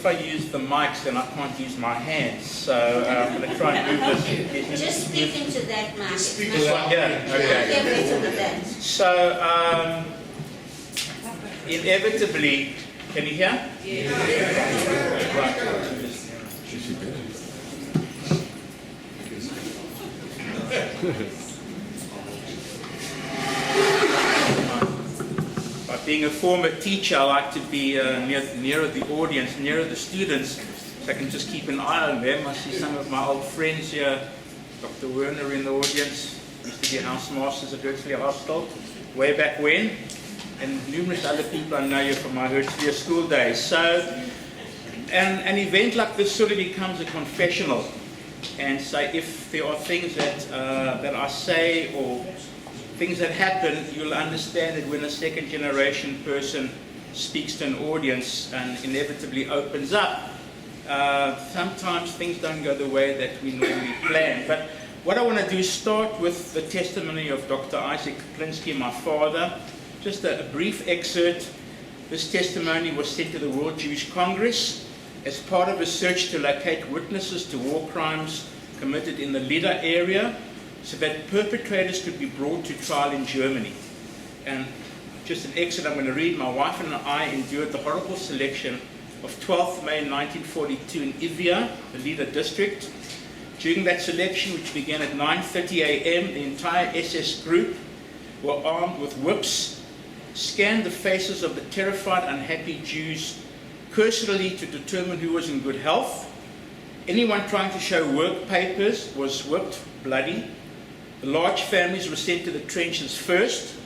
if I use the mics, then I can't use my hands. So I'm going to try and move this. Just speak into that mic. This one here? Okay. Better with that. So, inevitably, can you hear? Yeah. Right. By being a former teacher, I like to be nearer the audience, nearer the students, so I can just keep an eye on them. I see some of my old friends here, Dr. Werner in the audience, used to be housemasters at Hertzley Hostel way back when, and numerous other people I know here from my Hertzley school days. So, an event like this sort of becomes a confessional. And so if there are things that I say or things that happen, you'll understand that when a second generation person speaks to an audience and inevitably opens up, sometimes things don't go the way that we normally plan. But what I want to do is start with the testimony of Dr. Isaac Kaplinsky, my father. Just a brief excerpt. This testimony was sent to the World Jewish Congress as part of a search to locate witnesses to war crimes committed in the Lida area so that perpetrators could be brought to trial in Germany. And just an excerpt I'm going to read. My wife and I endured the horrible selection of 12th May 1942 in Ivia, the Lida district. During that selection, which began at 9:30 a.m., the entire SS group were armed with whips, scanned the faces of the terrified, unhappy Jews cursorily to determine who was in good health. Anyone trying to show work papers was whipped bloody. The large families were sent to the trenches first,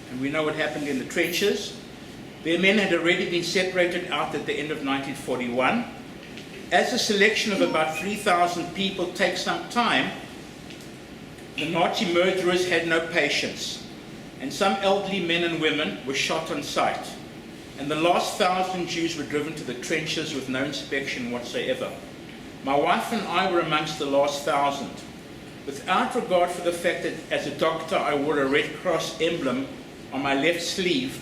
and we know what happened in the trenches. Their men had already been separated out at the end of 1941. As a selection of about 3,000 people takes some time, the Nazi murderers had no patience, and some elderly men and women were shot on sight. And the last 1,000 Jews were driven to the trenches with no inspection whatsoever. My wife and I were amongst the last 1,000. Without regard for the fact that as a doctor I wore a Red Cross emblem on my left sleeve,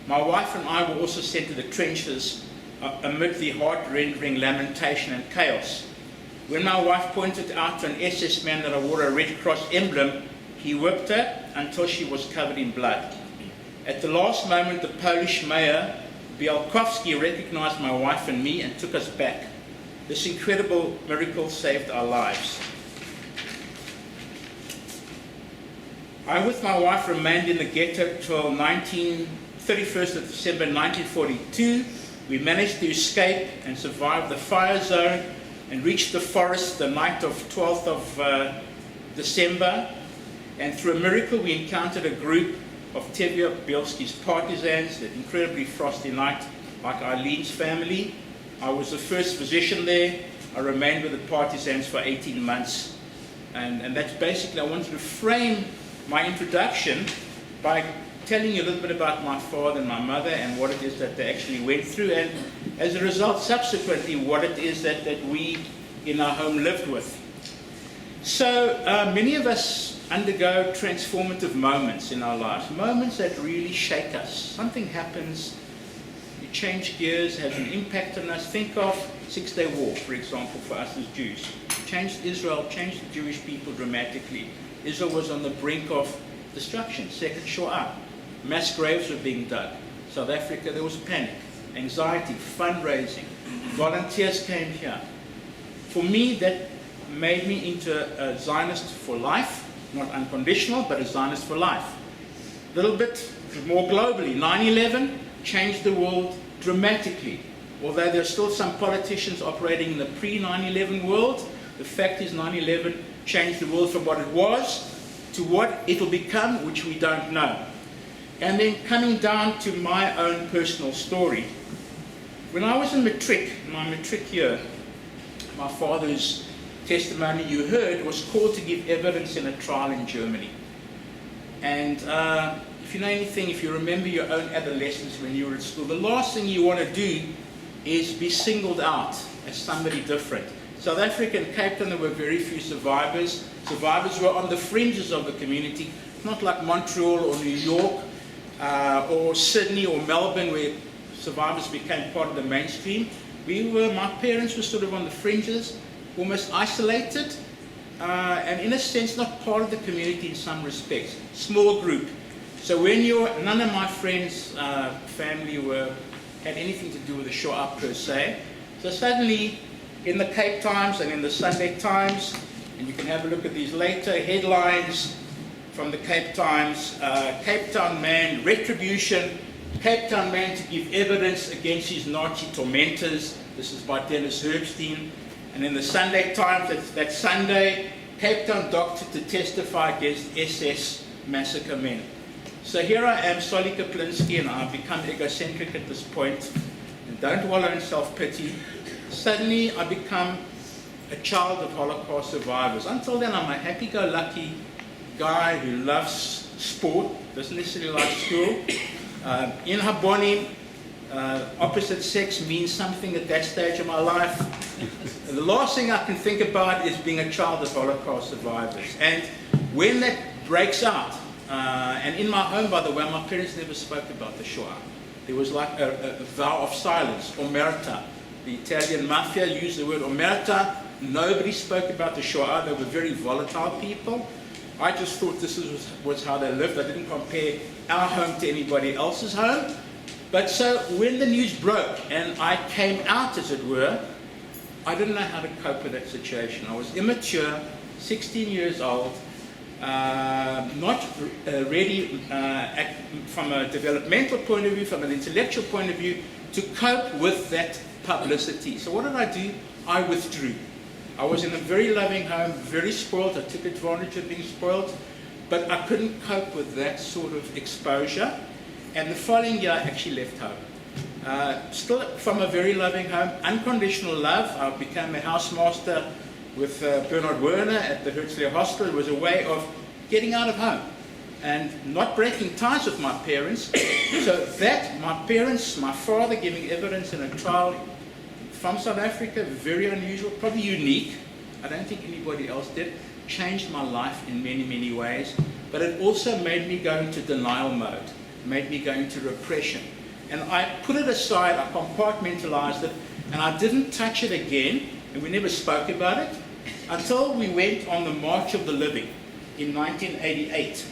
my wife and I were also sent to the trenches amid the heart-rending lamentation and chaos. When my wife pointed out to an SS man that I wore a Red Cross emblem, he whipped her until she was covered in blood. At the last moment, the Polish mayor, Bielkowski, recognized my wife and me and took us back. This incredible miracle saved our lives. I, with my wife, remained in the ghetto till 31st of December 1942. We managed to escape and survive the fire zone and reached the forest the night of 12th of December. And through a miracle, we encountered a group of Tevye Bielski's partisans, that incredibly frosty night, like Eileen's family. I was the first physician there. I remained with the partisans for 18 months. And that's basically, I wanted to frame my introduction by telling you a little bit about my father and my mother and what it is that they actually went through, and as a result, subsequently, what it is that we in our home lived with. So many of us undergo transformative moments in our lives, moments that really shake us. Something happens, you change gears, has an impact on us. Think of Six-Day War, for example, for us as Jews. Changed Israel, changed the Jewish people dramatically. Israel was on the brink of destruction, second Shoah. Mass graves were being dug. South Africa, there was panic, anxiety, fundraising. Volunteers came here. For me, that made me into a Zionist for life. Not unconditional, but a Zionist for life. A little bit more globally, 9/11 changed the world dramatically. Although there are still some politicians operating in the pre-9/11 world, the fact is 9/11 changed the world from what it was to what it will become, which we don't know. And then coming down to my own personal story. When I was in my matric year, my father's testimony you heard was called to give evidence in a trial in Germany. And if you know anything, if you remember your own adolescence when you were at school, the last thing you want to do is be singled out as somebody different. South Africa and Cape Town, there were very few survivors. Survivors were on the fringes of the community, not like Montreal or New York or Sydney or Melbourne, where survivors became part of the mainstream. My parents were sort of on the fringes, almost isolated, and in a sense not part of the community in some respects. Small group. So none of my friends' family had anything to do with the Shoah per se. So suddenly, in the Cape Times and in the Sunday Times, and you can have a look at these later headlines from the Cape Times, Cape Town man, retribution, Cape Town man to give evidence against his Nazi tormentors. This is by Dennis Herbstein. And in the Sunday Times, that Sunday, Cape Town doctor to testify against SS massacre men. So here I am, Solly Kaplinsky, and I've become egocentric at this point, and don't wallow in self-pity. Suddenly I become a child of Holocaust survivors. Until then, I'm a happy-go-lucky guy who loves sport, doesn't necessarily like school. In Haboni, opposite sex means something at that stage of my life. And the last thing I can think about is being a child of Holocaust survivors. And when that breaks out, and in my home, by the way, my parents never spoke about the Shoah. There was like a vow of silence, omerta. The Italian mafia used the word omerta. Nobody spoke about the Shoah. They were very volatile people. I just thought this was how they lived. I didn't compare our home to anybody else's home. But so when the news broke and I came out, as it were, I didn't know how to cope with that situation. I was immature, 16 years old, not ready from a developmental point of view, from an intellectual point of view, to cope with that publicity. So what did I do? I withdrew. I was in a very loving home, very spoiled. I took advantage of being spoiled, but I couldn't cope with that sort of exposure. And the following year, I actually left home. Still from a very loving home, unconditional love. I became a housemaster with Bernard Werner at the Herzliya Hospital. It was a way of getting out of home and not breaking ties with my parents. So that, my parents, my father giving evidence in a trial from South Africa, very unusual, probably unique. I don't think anybody else did. Changed my life in many, many ways. But it also made me go into denial mode, made me go into repression. And I put it aside, I compartmentalized it, and I didn't touch it again, and we never spoke about it, until we went on the March of the Living in 1988.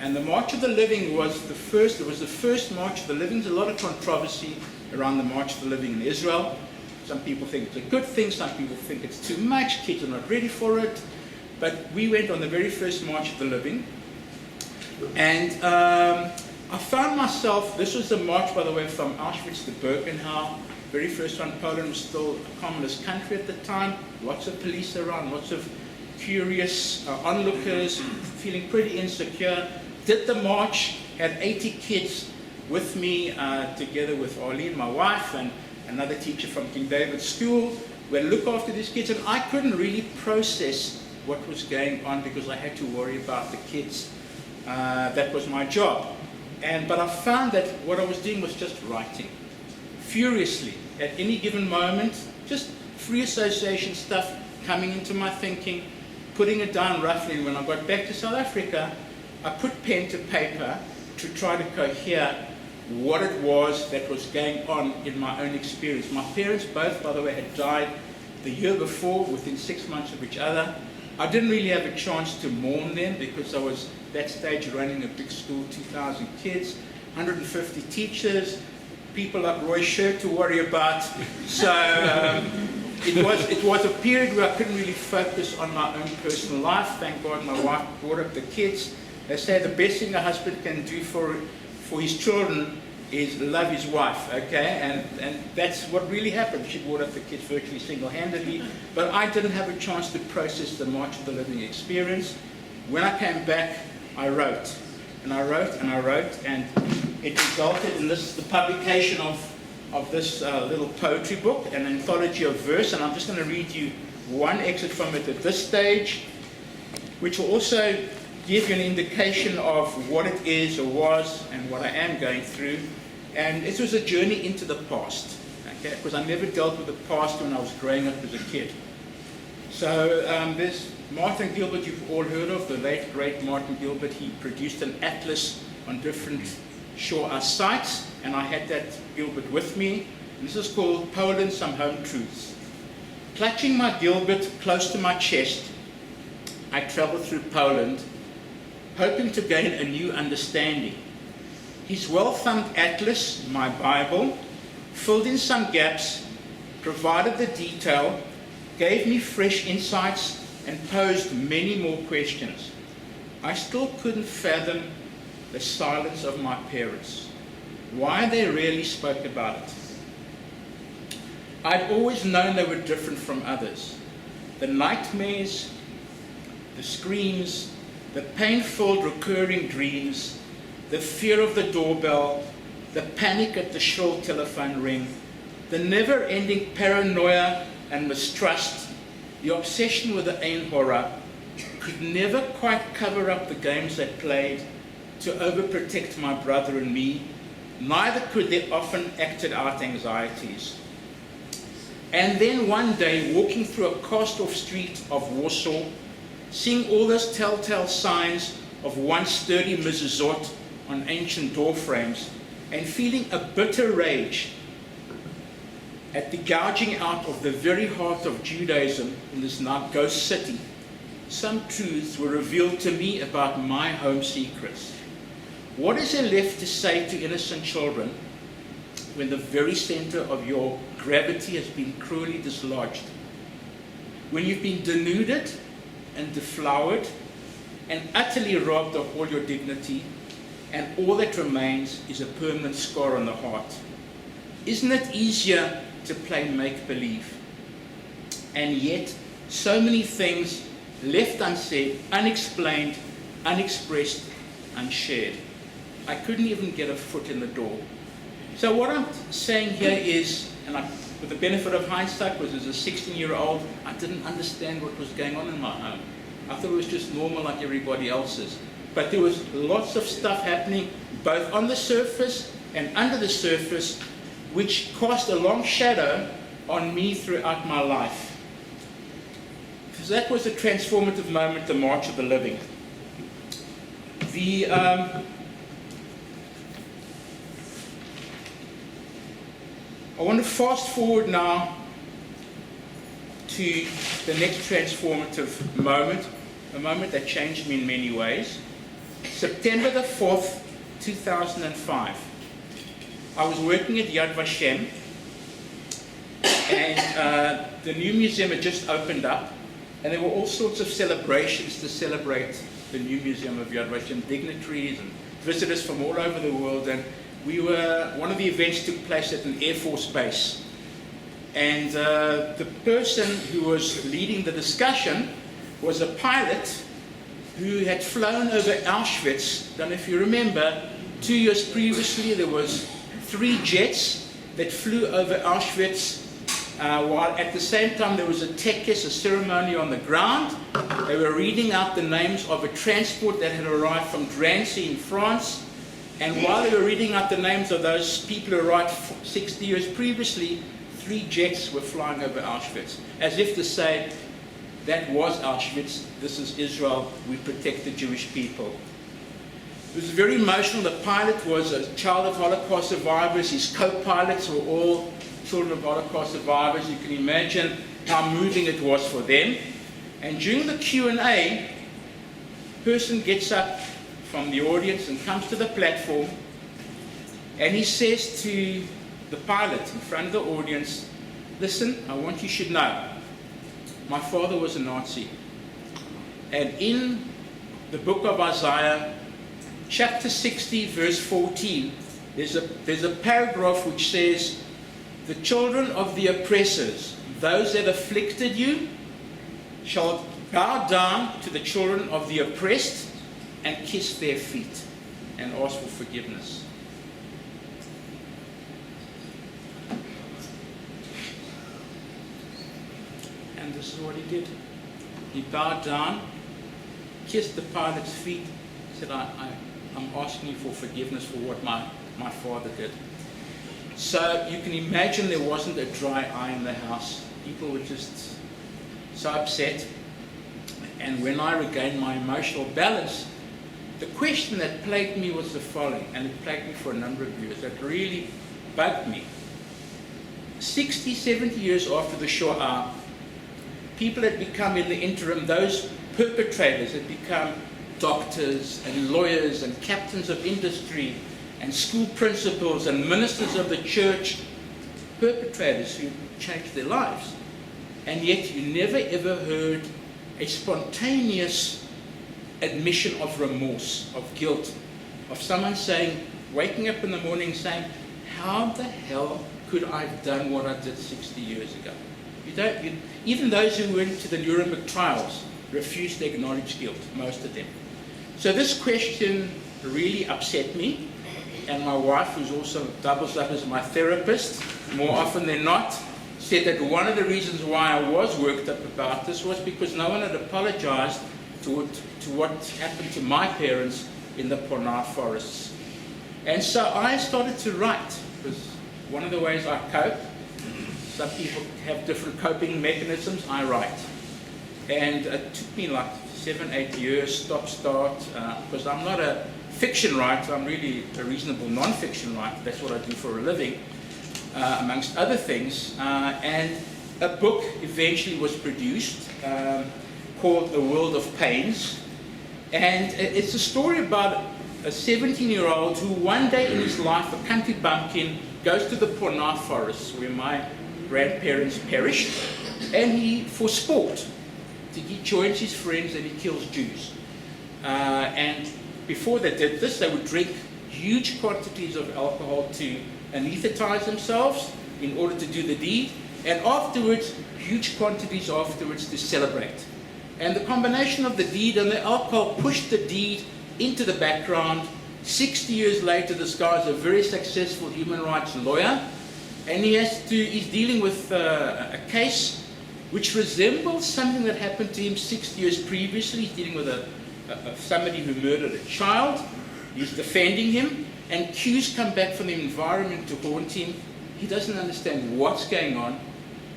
And the March of the Living was the first March of the Living. There's a lot of controversy around the March of the Living in Israel. Some people think it's a good thing, some people think it's too much, kids are not ready for it. But we went on the very first March of the Living. And I found myself, this was the march, by the way, from Auschwitz to Birkenau. Very first one. Poland was still a communist country at the time. Lots of police around, lots of curious onlookers, feeling pretty insecure. Did the march, had 80 kids with me, together with Arlene, my wife, and another teacher from King David's School. We look after these kids, and I couldn't really process what was going on because I had to worry about the kids. That was my job. But I found that what I was doing was just writing. Furiously, at any given moment, just free association stuff coming into my thinking, putting it down roughly. And when I got back to South Africa, I put pen to paper to try to cohere what it was that was going on in my own experience. My parents both, by the way, had died the year before, within 6 months of each other. I didn't really have a chance to mourn them because I was, that stage, running a big school, 2,000 kids, 150 teachers, people like Roy Sher to worry about. So it was a period where I couldn't really focus on my own personal life. Thank God my wife brought up the kids. They say the best thing a husband can do for his children is love his wife, okay? And that's what really happened. She brought up the kids virtually single-handedly. But I didn't have a chance to process the March of the Living experience. When I came back, I wrote. And I wrote, and I wrote, and it resulted in this, the publication of this little poetry book, an anthology of verse. And I'm just going to read you one excerpt from it at this stage, which will also give you an indication of what it is or was and what I am going through. And it was a journey into the past, okay? Because I never dealt with the past when I was growing up as a kid. So there's Martin Gilbert, you've all heard of, the late great Martin Gilbert. He produced an atlas on different Shoah sites, and I had that Gilbert with me. This is called Poland, Some Home Truths. Clutching my Gilbert close to my chest, I traveled through Poland, hoping to gain a new understanding. His well-thumbed atlas, my Bible, filled in some gaps, provided the detail, gave me fresh insights, and posed many more questions. I still couldn't fathom the silence of my parents, why they rarely spoke about it. I'd always known they were different from others. The nightmares, the screams, the pain-filled recurring dreams, the fear of the doorbell, the panic at the shrill telephone ring, the never-ending paranoia and mistrust, the obsession with the Ein horror, could never quite cover up the games they played to overprotect my brother and me, neither could their often acted out anxieties. And then one day, walking through a cast-off street of Warsaw, seeing all those telltale signs of once sturdy mezuzot on ancient door frames, and feeling a bitter rage at the gouging out of the very heart of Judaism in this now ghost city, some truths were revealed to me about my home secrets. What is there left to say to innocent children when the very center of your gravity has been cruelly dislodged? When you've been denuded and deflowered and utterly robbed of all your dignity, and all that remains is a permanent scar on the heart? Isn't it easier to play make-believe? And yet, so many things left unsaid, unexplained, unexpressed, unshared. I couldn't even get a foot in the door. So what I'm saying here is, and with the benefit of hindsight, was as a 16-year-old, I didn't understand what was going on in my home. I thought it was just normal like everybody else's. But there was lots of stuff happening, both on the surface and under the surface, which cast a long shadow on me throughout my life. Because that was a transformative moment, the March of the Living. I want to fast forward now to the next transformative moment, a moment that changed me in many ways. September the 4th, 2005. I was working at Yad Vashem, and the new museum had just opened up, and there were all sorts of celebrations to celebrate the new museum of Yad Vashem, dignitaries and visitors from all over the world. And one of the events took place at an Air Force base. And the person who was leading the discussion was a pilot who had flown over Auschwitz. I don't know if you remember, 2 years previously there was 3 jets that flew over Auschwitz, while at the same time there was a tekes, a ceremony on the ground. They were reading out the names of a transport that had arrived from Drancy in France. And while they were reading out the names of those people who arrived 60 years previously, 3 jets were flying over Auschwitz, as if to say, that was Auschwitz, this is Israel, we protect the Jewish people. It was very emotional. The pilot was a child of Holocaust survivors. His co-pilots were all children of Holocaust survivors. You can imagine how moving it was for them. And during the Q&A, a person gets up from the audience and comes to the platform, and he says to the pilot in front of the audience, listen, I want you should know, my father was a Nazi. And in the book of Isaiah, chapter 60, verse 14, there's a paragraph which says, the children of the oppressors, those that afflicted you, shall bow down to the children of the oppressed and kiss their feet and ask for forgiveness. And this is what he did. He bowed down, kissed the pilot's feet, said, I'm asking you for forgiveness for what my father did. So you can imagine there wasn't a dry eye in the house. People were just so upset. And when I regained my emotional balance, the question that plagued me was the following, and it plagued me for a number of years, that really bugged me. 60, 70 years after the Shoah, people had become, in the interim, those perpetrators had become doctors and lawyers and captains of industry and school principals and ministers of the church, perpetrators who changed their lives. And yet you never ever heard a spontaneous admission of remorse, of guilt, of someone saying, waking up in the morning saying, how the hell could I have done what I did 60 years ago? Even those who went to the Nuremberg trials refused to acknowledge guilt, most of them. So this question really upset me, and my wife, who's also doubles up as my therapist, more often than not, said that one of the reasons why I was worked up about this was because no one had apologized to what happened to my parents in the Pornar forests. And so I started to write, because one of the ways I cope, some people have different coping mechanisms, I write. And it took me like 7, 8 years, stop-start, because I'm not a fiction writer, I'm really a reasonable non-fiction writer. That's what I do for a living, amongst other things. And a book eventually was produced called A World of Pains. And it's a story about a 17-year-old who one day in his life, a country bumpkin, goes to the Pornar forests where my grandparents perished, and he, for sport, he joins his friends and he kills Jews. And before they did this, they would drink huge quantities of alcohol to anesthetize themselves in order to do the deed, and afterwards, huge quantities afterwards to celebrate. And the combination of the deed and the alcohol pushed the deed into the background. 60 years later, this guy is a very successful human rights lawyer, and he's dealing with a case which resembles something that happened to him 60 years previously. He's dealing with somebody who murdered a child. He's defending him, and cues come back from the environment to haunt him. He doesn't understand what's going on.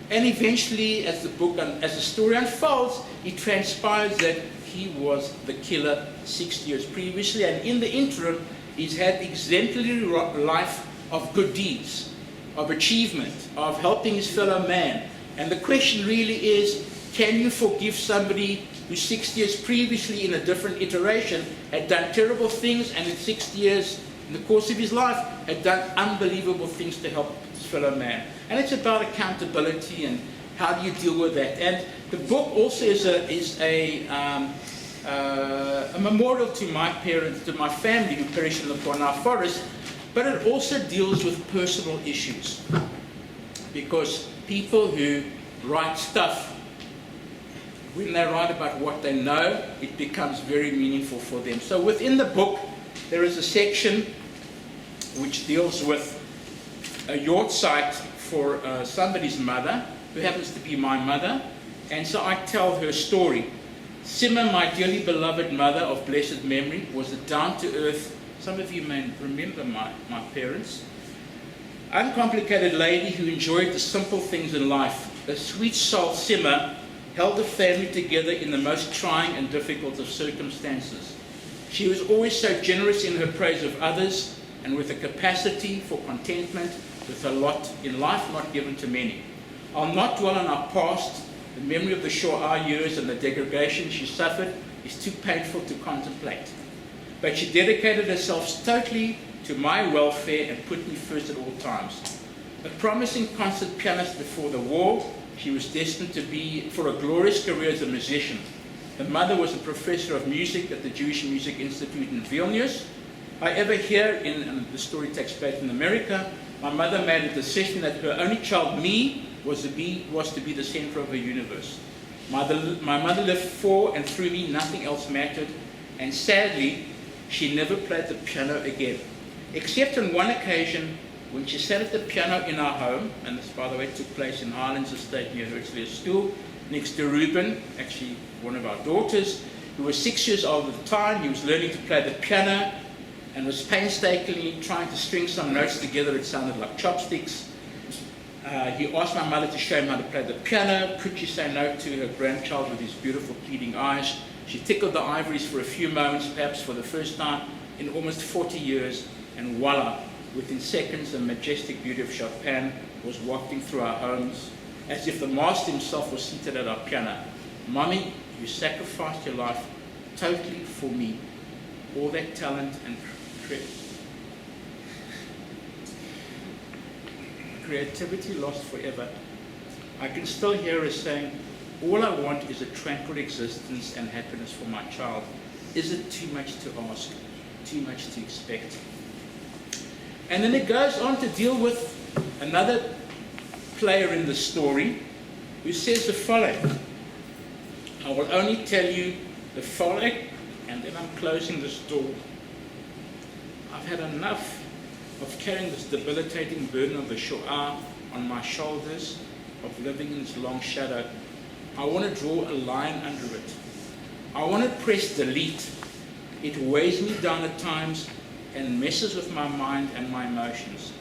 And eventually, as the story unfolds, it transpires that he was the killer 60 years previously, and in the interim, he's had exemplary life of good deeds, of achievement, of helping his fellow man. And the question really is, can you forgive somebody who 60 years previously, in a different iteration, had done terrible things, and in 60 years, in the course of his life, had done unbelievable things to help his fellow man? And it's about accountability and how do you deal with that. And the book also is a memorial to my parents, to my family who perished in the Pornar forest, but it also deals with personal issues. Because people who write stuff, when they write about what they know, it becomes very meaningful for them. So within the book, there is a section which deals with a yahrzeit for somebody's mother, who happens to be my mother. And so I tell her story. Simma, my dearly beloved mother of blessed memory, was a down-to-earth, some of you may remember my parents, uncomplicated lady who enjoyed the simple things in life. A sweet soul, Simma, held the family together in the most trying and difficult of circumstances. She was always so generous in her praise of others, and with a capacity for contentment with a lot in life not given to many. I'll not dwell on our past. The memory of the Shoah years and the degradation she suffered is too painful to contemplate. But she dedicated herself totally to my welfare and put me first at all times. A promising concert pianist before the war, she was destined to be for a glorious career as a musician. Her mother was a professor of music at the Jewish Music Institute in Vilnius. However, here, and the story takes place in America, my mother made a decision that her only child, me, was to be the center of her universe. My mother lived for and through me, nothing else mattered, and sadly, she never played the piano again. Except on one occasion, when she sat at the piano in our home, and this, by the way, took place in Highlands Estate near Herzliya School, next to Ruben, actually one of our daughters, who was 6 years old at the time. He was learning to play the piano and was painstakingly trying to string some notes together. It sounded like chopsticks. He asked my mother to show him how to play the piano. Could she say no to her grandchild with his beautiful pleading eyes? She tickled the ivories for a few moments, perhaps for the first time in almost 40 years, and voila, within seconds, the majestic beauty of Chopin was wafting through our homes, as if the Master himself was seated at our piano. Mommy, you sacrificed your life totally for me. All that talent and creativity lost forever. I can still hear her saying, all I want is a tranquil existence and happiness for my child. Is it too much to ask? Too much to expect? And then it goes on to deal with another player in the story who says the following. I will only tell you the following, and then I'm closing this door. I've had enough of carrying this debilitating burden of the Shoah on my shoulders, of living in its long shadow. I want to draw a line under it. I want to press delete. It weighs me down at times and messes with my mind and my emotions.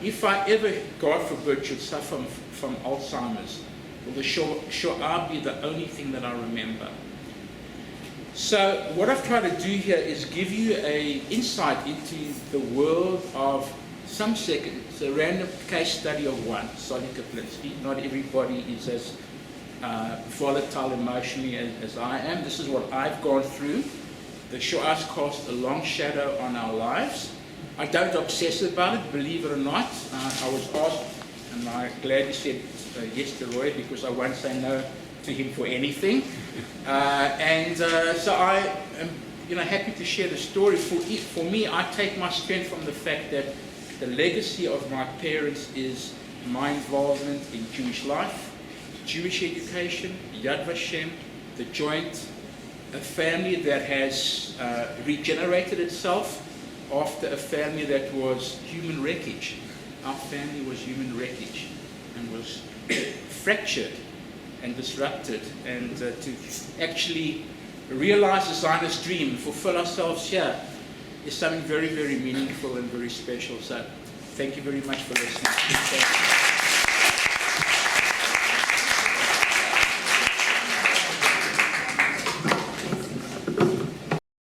If I ever, God forbid, should suffer from Alzheimer's, will the Shoah be the only thing that I remember? So what I've tried to do here is give you an insight into the world of some second. It's a random case study of one, Solly Kaplinsky. Not everybody is as volatile emotionally as I am. This is what I've gone through. The Shoah's cast a long shadow on our lives. I don't obsess about it, believe it or not. I was asked, and I gladly said yes to Roy, because I won't say no to him for anything. So I am happy to share the story. For me, I take my strength from the fact that the legacy of my parents is my involvement in Jewish life, Jewish education, Yad Vashem, the Joint, a family that has regenerated itself after a family that was human wreckage. Our family was human wreckage and was fractured and disrupted, and to actually realize the Zionist dream and fulfill ourselves here is something very, very meaningful and very special. So thank you very much for listening.